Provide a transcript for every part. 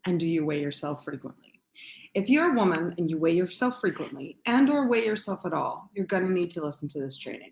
And do you weigh yourself frequently? If you're a woman and you weigh yourself frequently and or weigh yourself at all, you're going to need to listen to this training.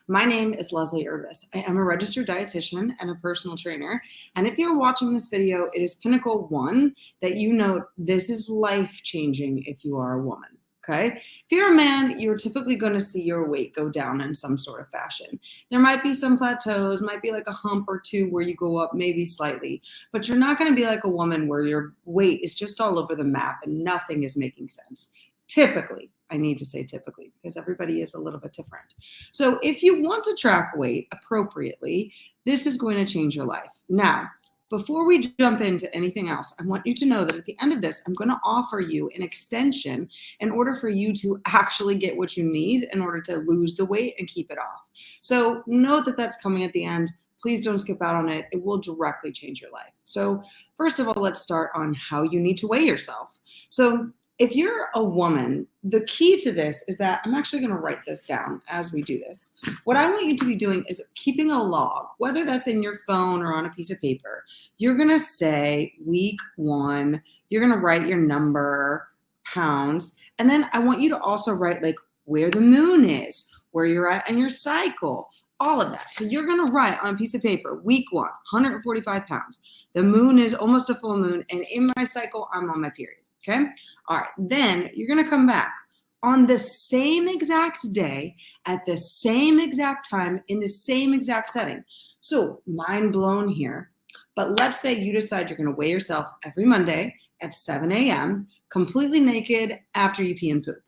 My name is Leslie Urbis. I am a registered dietitian and a personal trainer. And if you're watching this video, it is Pinnacle 1 that you know this is life-changing if you are a woman. Okay. If you're a man, you're typically going to see your weight go down in some sort of fashion. There might be some plateaus, might be like a hump or two where you go up maybe slightly, but you're not going to be like a woman where your weight is just all over the map and nothing is making sense. Typically, I need to say typically because everybody is a little bit different. So if you want to track weight appropriately, this is going to change your life. Now, before we jump into anything else, I want you to know that at the end of this, I'm going to offer you an extension in order for you to actually get what you need in order to lose the weight and keep it off. So note that that's coming at the end. Please don't skip out on it. It will directly change your life. So first of all, let's start on how you need to weigh yourself. So if you're a woman, the key to this is that I'm actually going to write this down as we do this. What I want you to be doing is keeping a log, whether that's in your phone or on a piece of paper. You're going to say week 1, you're going to write your number, pounds, and then I want you to also write like where the moon is, where you're at in your cycle, all of that. So you're going to write on a piece of paper, week 1, 145 pounds. The moon is almost a full moon, and in my cycle, I'm on my period. Okay. All right. Then you're going to come back on the same exact day at the same exact time in the same exact setting. So mind blown here. But let's say you decide you're going to weigh yourself every Monday at 7 a.m. completely naked after you pee and poop.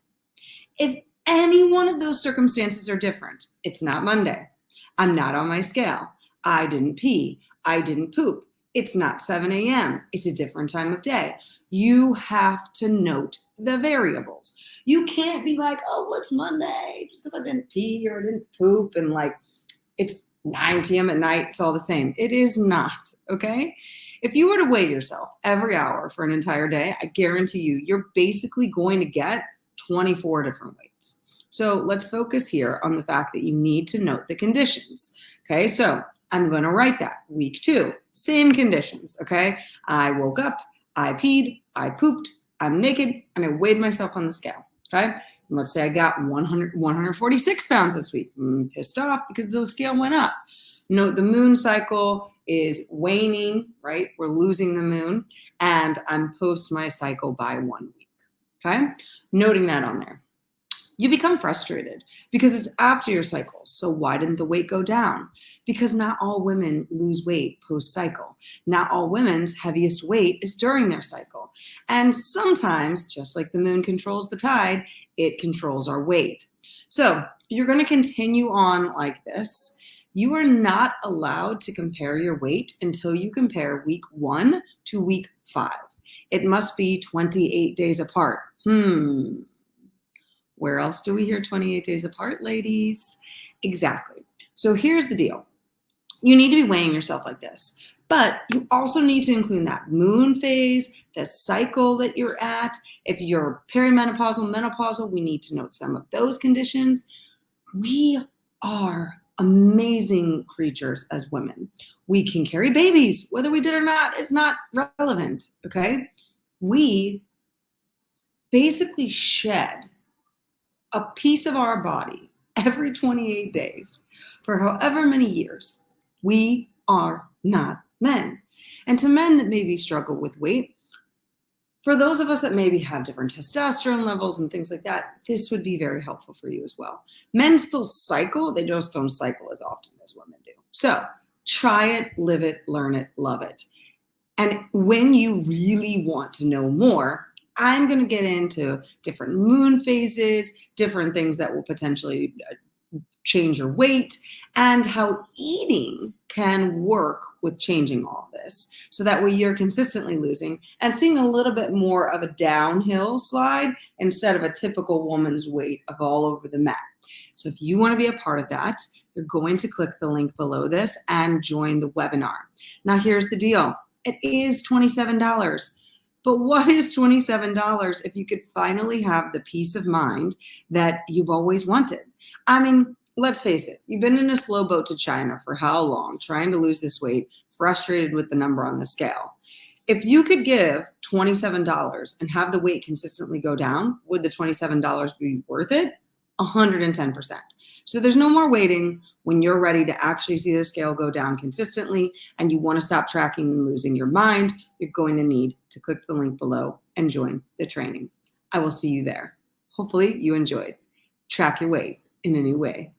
If any one of those circumstances are different, it's not Monday. I'm not on my scale. I didn't pee. I didn't poop. It's not 7 a.m. It's a different time of day. You have to note the variables. You can't be like, oh, what's Monday? Just because I didn't pee or I didn't poop and like it's 9 p.m. at night, it's all the same. It is not, okay? If you were to weigh yourself every hour for an entire day, I guarantee you, you're basically going to get 24 different weights. So let's focus here on the fact that you need to note the conditions, okay? So I'm going to write that. Week 2, same conditions, okay? I woke up, I peed, I pooped, I'm naked, and I weighed myself on the scale, okay? And let's say I got 146 pounds this week. I'm pissed off because the scale went up. Note the moon cycle is waning, right? We're losing the moon, and I'm post my cycle by 1 week, okay? Noting that on there. You become frustrated because it's after your cycle. So why didn't the weight go down? Because not all women lose weight post-cycle. Not all women's heaviest weight is during their cycle. And sometimes, just like the moon controls the tide, it controls our weight. So you're going to continue on like this. You are not allowed to compare your weight until you compare week 1 to week 5. It must be 28 days apart. Where else do we hear 28 days apart, ladies? Exactly. So here's the deal. You need to be weighing yourself like this, but you also need to include that moon phase, the cycle that you're at. If you're perimenopausal, menopausal, we need to note some of those conditions. We are amazing creatures as women. We can carry babies, whether we did or not is not relevant, okay? We basically shed a piece of our body every 28 days for however many years. We are not men. And to men that maybe struggle with weight, for those of us that maybe have different testosterone levels and things like that, this would be very helpful for you as well. Men still cycle, they just don't cycle as often as women do. So try it, live it, learn it, love it. And when you really want to know more, I'm going to get into different moon phases, different things that will potentially change your weight, and how eating can work with changing all this. So that way you're consistently losing and seeing a little bit more of a downhill slide instead of a typical woman's weight of all over the map. So if you want to be a part of that, you're going to click the link below this and join the webinar. Now here's the deal. It is $27. But what is $27 if you could finally have the peace of mind that you've always wanted? I mean, let's face it, you've been in a slow boat to China for how long, trying to lose this weight, frustrated with the number on the scale. If you could give $27 and have the weight consistently go down, would the $27 be worth it? 110%. So there's no more waiting. When you're ready to actually see the scale go down consistently and you want to stop tracking and losing your mind, you're going to need to click the link below and join the training. I will see you there. Hopefully you enjoyed. Track your weight in a new way.